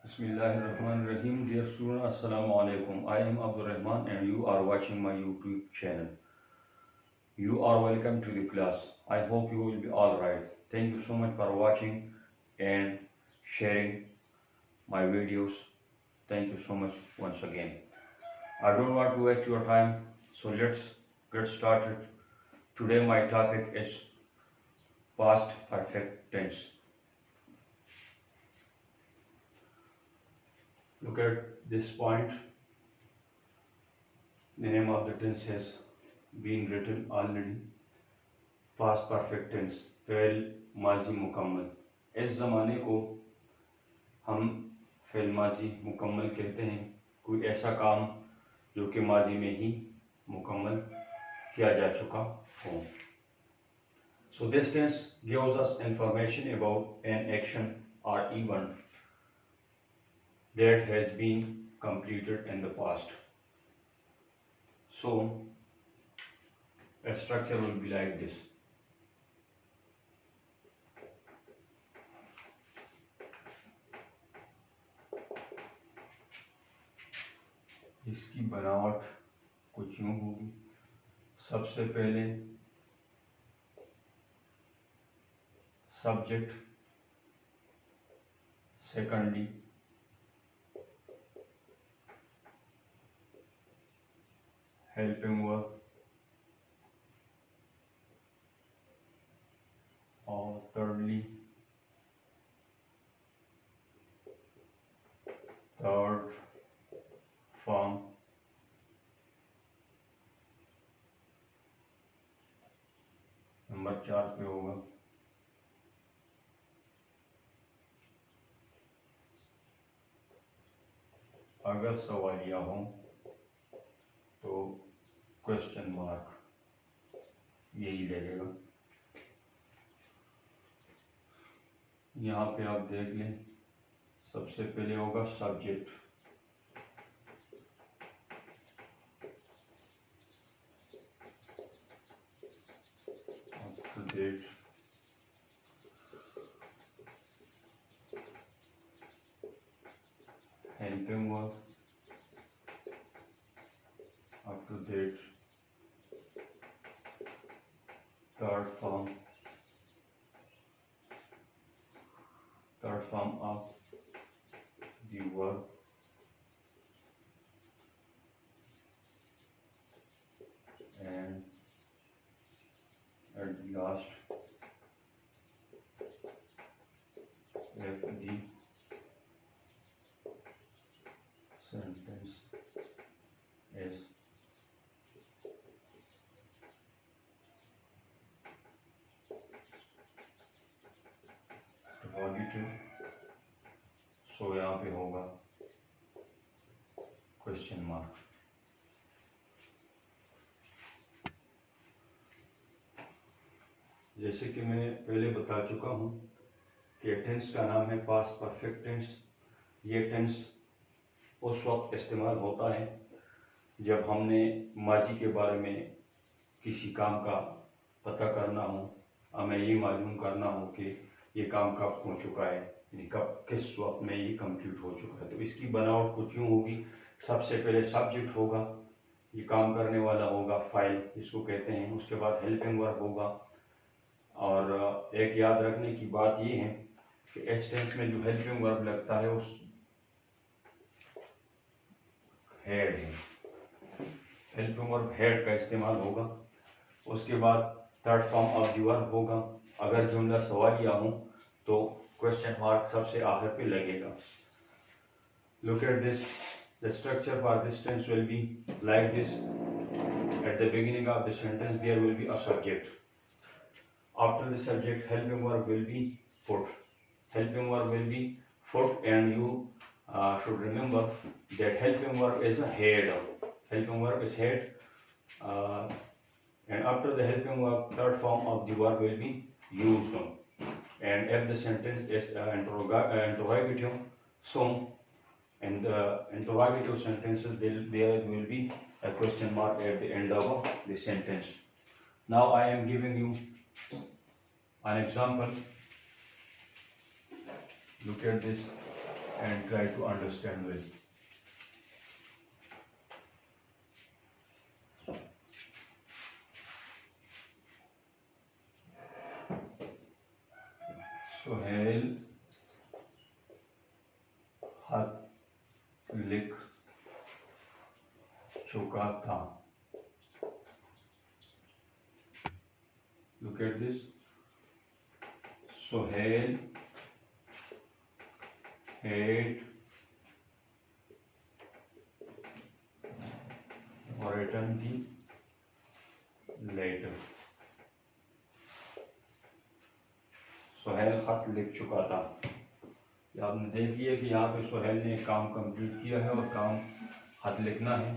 Bismillahirrahmanirrahim. Dear students, Assalamu alaikum. I am Abdul Rahman and you are watching my YouTube channel. You are welcome to the class. I hope you will be alright. Thank you so much for watching and sharing my videos. Thank you so much once again. I don't want to waste your time, so let's get started. Today my topic is past perfect tense. Look at this point. The name of the tense has been written already. Past perfect tense, फ़ेल माजी मुकम्मल। इस ज़माने को हम fail माजी मुकम्मल कहते हैं, कोई ऐसा काम जो कि माजी में ही मुकम्मल किया जा चुका हो। So this tense gives us information about an action और event that has been completed in the past. So a structure will be like this. इसकी बनावट कुछ यूं होगी। सबसे पहले सब्जेक्ट, सेकंडली हेल्पिंग वर्ब और thirdly थर्ड फॉर्म नंबर 4 पे होगा अगर सवालिया हो तो क्वेश्चन मार्क, यही लगेगा। यहाँ पे आप देख लें, सबसे पहले होगा subject, up to date, helping verb, up to date, third form of the verb, and at the last if the sentence is interrogative, सो यहाँ पे होगा क्वेश्चन मार्क। जैसे कि मैं पहले बता चुका हूँ कि टेंस का नाम है पास्ट परफेक्ट टेंस। ये टेंस उस वक्त इस्तेमाल होता है जब हमने माजी के बारे में किसी काम का पता करना हो, हमें ये मालूम करना हो कि ये काम कब हो चुका है, यानी कब किस वक्त में ये कंप्लीट हो चुका है। तो इसकी बनावट कुछ यूँ होगी। सबसे पहले सब्जेक्ट होगा, ये काम करने वाला होगा, फाइल इसको कहते हैं। उसके बाद हेल्पिंग वर्ब होगा। और एक याद रखने की बात ये है कि इस टेंस में जो हेल्पिंग वर्ब लगता है उस हेड है, हेल्पिंग वर्ब हेड का इस्तेमाल होगा। उसके बाद third form of the verb होगा। अगर जुमला सवालिया हो तो क्वेश्चन मार्क सबसे आखिर पे लगेगा। Look at this, the structure for this tense will be like this. At the beginning of the sentence there will be a subject. After the subject helping verb will be put. Helping verb will be put, and you should remember that helping verb is a head. Helping verb is head, and after the helping verb, third form of the verb will be used. And if the sentence is interrogative, so in the interrogative sentences there will be a question mark at the end of the sentence. Now I am giving you an example. Look at this. and try to understand well. Suhail खत लिख चुका था. Look at this. Suhail had written the letter. Suhail खत लिख चुका था. आपने देख लिया कि यहाँ पे सुहेल ने काम कंप्लीट किया है और काम खत लिखना है.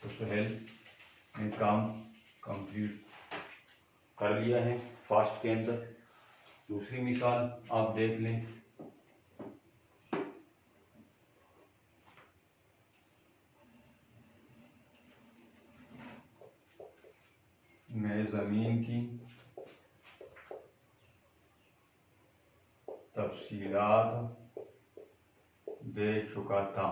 तो सुहेल ने काम कंप्लीट कर लिया है फास्ट के अंदर. दूसरी मिसाल आप देख लें. मैं ज़मीन की तफसीलात दे चुका था.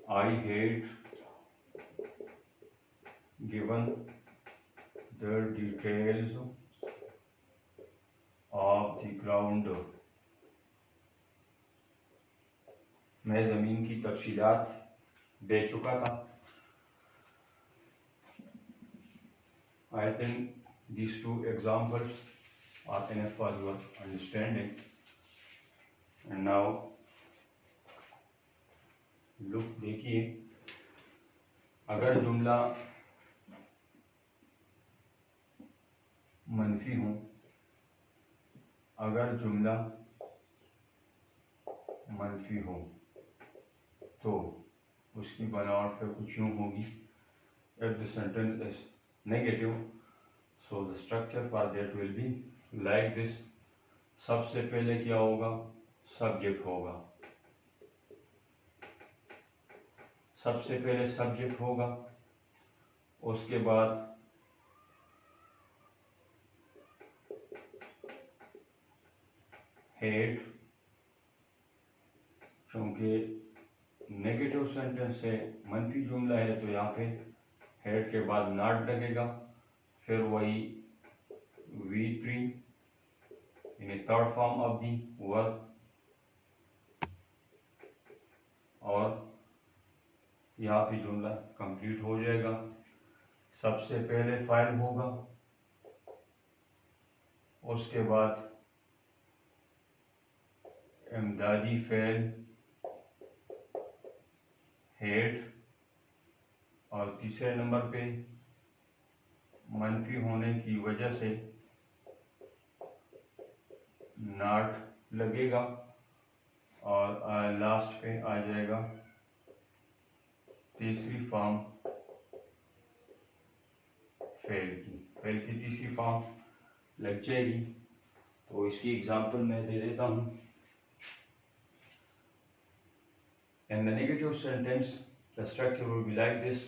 I had given the details of the ground. मैं ज़मीन की तफसीलात दे चुका था. I think these two examples are enough for your understanding. And now look, देखिए, अगर जुमला मनफी हो, अगर जुमला मनफी हो तो उसकी बनावट पे कुछ यूँ होगी. If the sentence is negative, so the structure for that will be like this. सबसे पहले क्या होगा? सब्जेक्ट होगा. सबसे पहले सब्जेक्ट होगा, उसके बाद हेड. क्योंकि नेगेटिव सेंटेंस है, मनफी जुमला है, तो यहाँ पे हेड के बाद नॉट लगेगा. फिर वही V3 in third form of the verb. और यहाँ पे जुमला कंप्लीट हो जाएगा. सबसे पहले फाइल होगा, उसके बाद इमदादी फेल हेड, और तीसरे नंबर पे मनफी होने की वजह से नॉट लगेगा. और लास्ट पे आ जाएगा तीसरी फॉर्म फेल की तीसरी फॉर्म लग जाएगी. तो इसकी एग्जांपल मैं दे देता हूँ. In the negative sentence, the structure will be like this.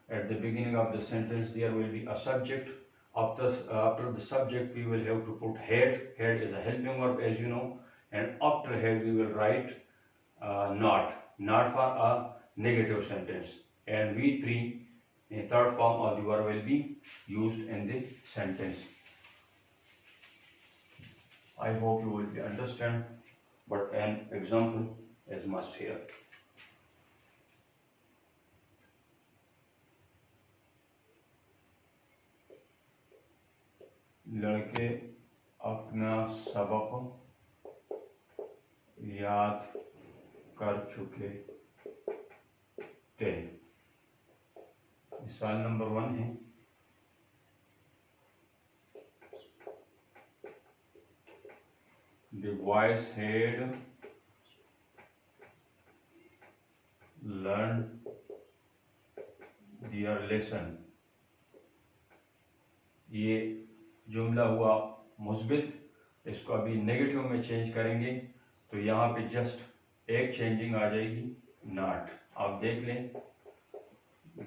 At the beginning of the sentence, there will be a subject. After the subject, we will have to put head. Head is a helping verb, as you know. And after head, we will write not for a negative sentence. And V3, a third form of the verb, will be used in the sentence. I hope you will understand, but an example is must here. लड़के अपना सबक याद कर चुके थे. मिसाल number 1 है. The boys had learned their lesson. ये जुमला हुआ मुस्बित. इसको अभी नेगेटिव में चेंज करेंगे तो यहाँ पे जस्ट एक चेंजिंग आ जाएगी, नॉट. आप देख लें.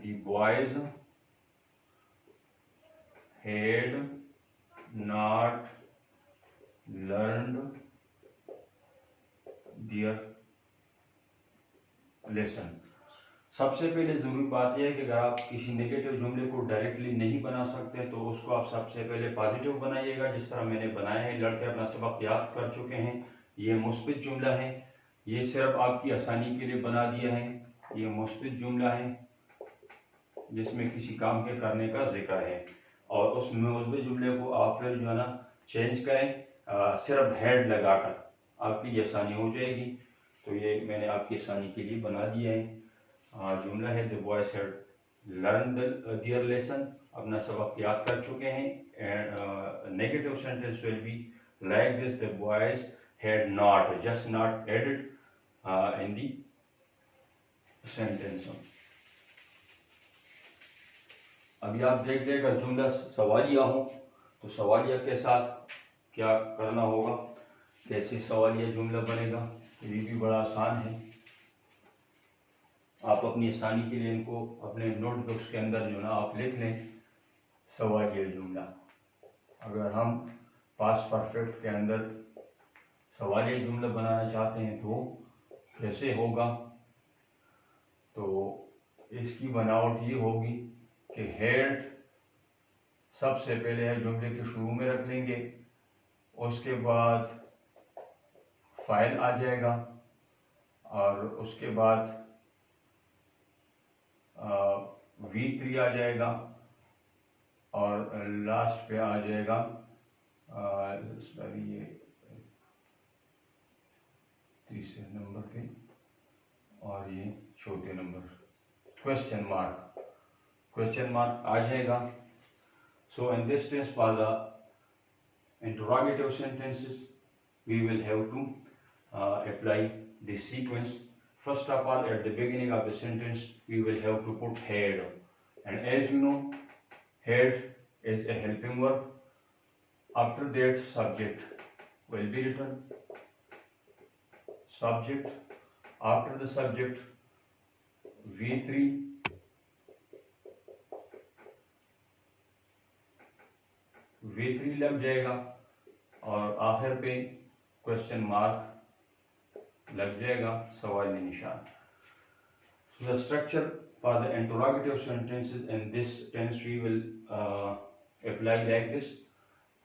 The boys had not learned there lesson. सबसे पहले ज़रूरी बात यह है कि अगर आप किसी नेगेटिव जुमले को डायरेक्टली नहीं बना सकते तो उसको आप सबसे पहले पॉजिटिव बनाइएगा, जिस तरह मैंने बनाया है। लड़के अपना सबक याद कर चुके हैं, ये मुस्बित जुमला है, ये सिर्फ आपकी आसानी के लिए बना दिया है। ये मुस्बित जुमला है जिसमें किसी काम के करने का जिक्र है, और उस मुस्बित जुमले को आप फिर जो है ना चेंज करें सिर्फ हेड लगाकर, आपकी ये आसानी हो जाएगी। तो ये मैंने आपकी आसानी के लिए बना दिया है। जुमला है the boys had learn their lesson, अपना सबक याद कर चुके हैं। And negative sentence will be like this, the boys had not, just not added in the sentence. अभी आप देख लें अगर जुमला सवालिया हो तो सवालिया के साथ क्या करना होगा, कैसे सवालिया जुमला बनेगा, ये भी बड़ा आसान है। आप अपनी आसानी के लिए इनको अपने नोटबुक्स के अंदर जो ना आप लिख लें सवालिया जुमला। अगर हम पास्ट परफेक्ट के अंदर सवालिया जुमला बनाना चाहते हैं तो कैसे होगा, तो इसकी बनावट ये होगी कि हेड सबसे पहले है जुमले के शुरू में रख लेंगे, उसके बाद फाइल आ जाएगा, और उसके बाद V3 आ जाएगा, और लास्ट पे आ जाएगा ये तीसरे नंबर पे, और ये चौथे नंबर क्वेश्चन मार्क आ जाएगा। So in this test for the interrogative sentences, we will have to apply this sequence. First of all, at the beginning of the sentence, we will have to put had, and as you know, had is a helping verb. After that, subject will be written. Subject, after the subject, V3, लग जाएगा, और आखिर पे question mark लग जाएगा, सवाली निशान। So the structure for the interrogative sentences in this tense we will apply like this.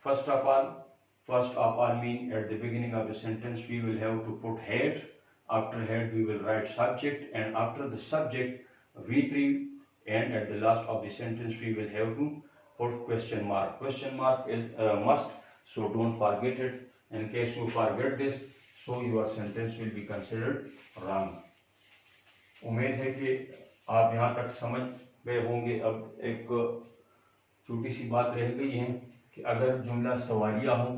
First of all mean at the beginning of the sentence we will have to put had. After had we will write subject, and after the subject V3, and at the last of the sentence we will have to put question mark. Question mark is must, so don't forget it. In case you forget this, so your sentence will be considered wrong. उम्मीद है कि आप यहाँ तक समझ गए होंगे। अब एक छोटी सी बात रह गई है कि अगर जुमला सवालिया हो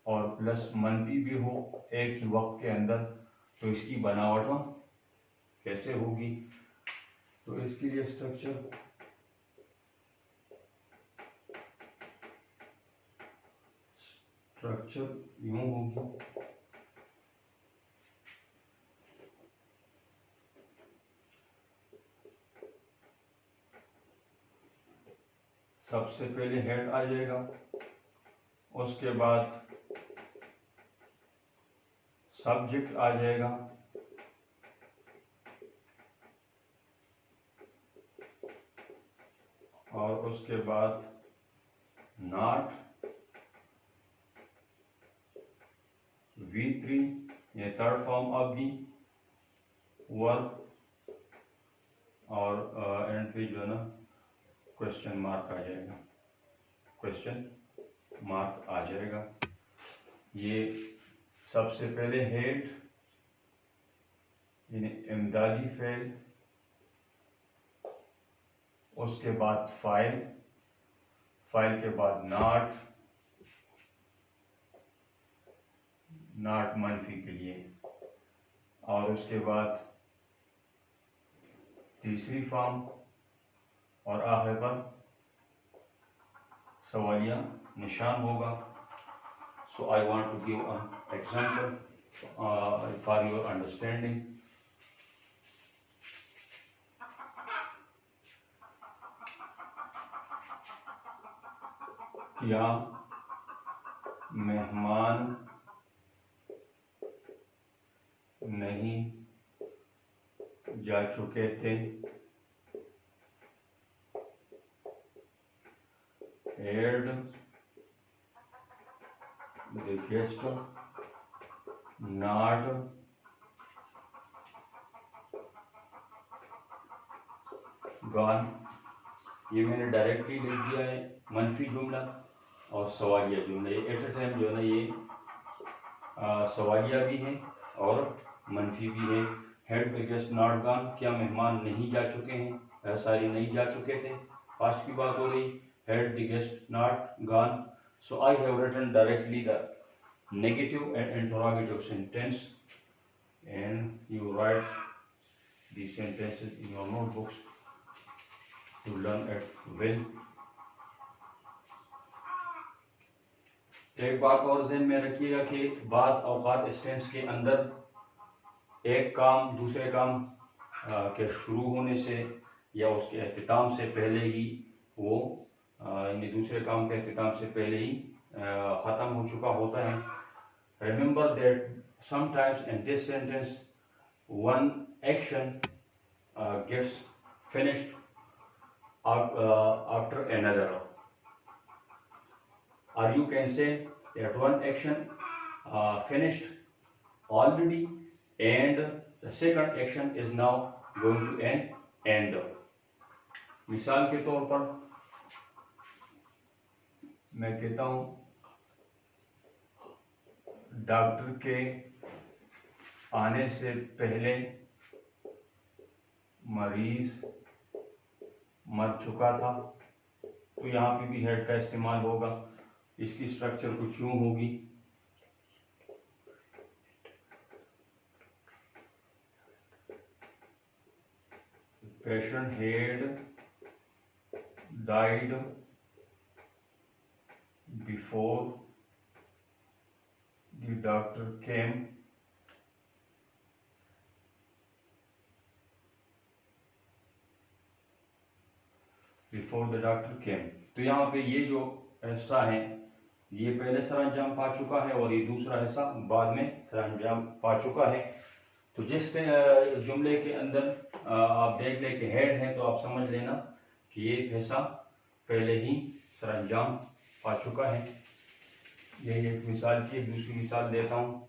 और प्लस मनफी भी हो एक ही वक्त के अंदर, तो इसकी बनावट कैसे होगी। तो इसके लिए स्ट्रक्चर यूं होगी, सबसे पहले हेड आ जाएगा, उसके बाद सब्जेक्ट आ जाएगा, और उसके बाद नॉट, V3 ये third form of the verb, और एंड पे जो है ना क्वेश्चन मार्क आ जाएगा, ये सबसे पहले हेड यानी इमदादी फेल, उसके बाद फाइल के बाद नॉट मनफी के लिए, और उसके बाद तीसरी फॉर्म, और आखिर पर सवालिया निशान होगा। So I want to give an example for your understanding. क्या मेहमान नहीं जा चुके थे, had the guest not gone। ये मैंने डायरेक्टली लिख दिया है मनफी जुमला और सवालिया जुमला। ये एट अ टाइम जो है ना ये सवालिया भी है और मनफी भी है। Had the guest not gone, क्या मेहमान नहीं जा चुके हैं, सारी नहीं जा चुके थे, पास्ट की बात हो रही। Had the guest not gone, so I have written directly the negative and interrogative sentence, and you write these sentences in your notebooks to learn it well। एक बात और ज़हन में रखिएगा कि बाज़ औक़ात इस टेंस के अंदर एक काम दूसरे काम के शुरू होने से या उसके अख्तिताम से पहले ही वो यानी दूसरे काम के अख्तिताम से पहले ही ख़त्म हो चुका होता है। Remember that sometimes in this sentence one action gets finished after another, or you can say that one action finished already and the second action is now going to end। मिसाल के तौर पर मैं कहता हूँ डॉक्टर के आने से पहले मरीज मर चुका था, तो यहाँ पे भी हेड का इस्तेमाल होगा। इसकी स्ट्रक्चर कुछ यूं होगी, patient head died before the doctor came, before the doctor came। तो यहाँ पे ये जो हिस्सा है ये पहले सरअंजाम पा चुका है और ये दूसरा हिस्सा बाद में सरअंजाम पा चुका है। तो जिस जुमले के अंदर आप देख लें कि हेड है तो आप समझ लेना कि ये हिस्सा पहले ही सरअंजाम पा चुका है। यही एक मिसाल की एक दूसरी मिसाल देता हूँ।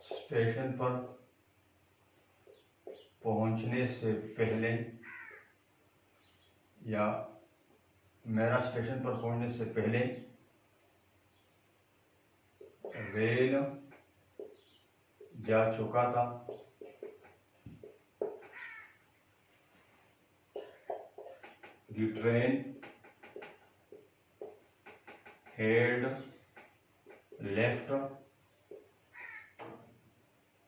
स्टेशन पर पहुंचने से पहले या मेरा स्टेशन पर पहुंचने से पहले रेल जा चुका था। The train had left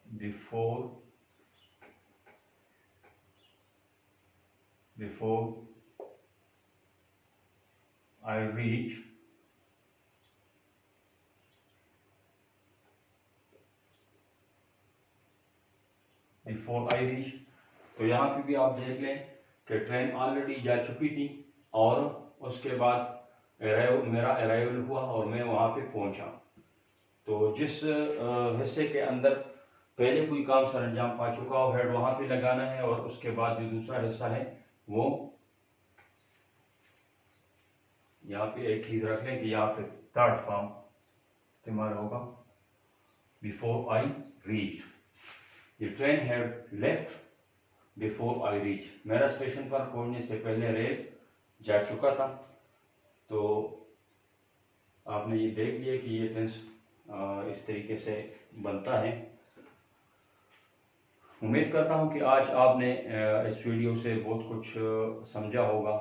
before I reached तो यहाँ पे भी आप देख लें कि ट्रेन ऑलरेडी जा चुकी थी और उसके बाद मेरा अराइवल हुआ और मैं वहाँ पे पहुँचा। तो जिस हिस्से के अंदर पहले कोई काम सरअंजाम पा चुका हो हेड वहाँ पे लगाना है और उसके बाद जो दूसरा हिस्सा है वो यहाँ पे एक चीज़ रख लें कि यहाँ पे थर्ड फॉर्म इस्तेमाल होगा, before I reached. The train had left before I reach, मेरा स्टेशन पर पहुंचने से पहले रेल जा चुका था। तो आपने ये देख लिया कि ये टेंस इस तरीके से बनता है। उम्मीद करता हूँ कि आज आपने इस वीडियो से बहुत कुछ समझा होगा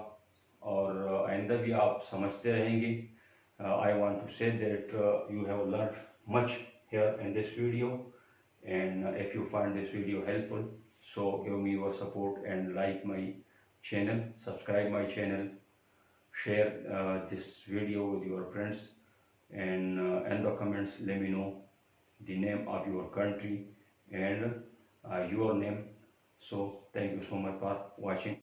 और आइंदा भी आप समझते रहेंगे। I want to say that you have learn much here in this video, and if you find this video helpful, so give me your support and like my channel, subscribe my channel, share this video with your friends, and in the comments let me know the name of your country and your name So thank you so much for watching.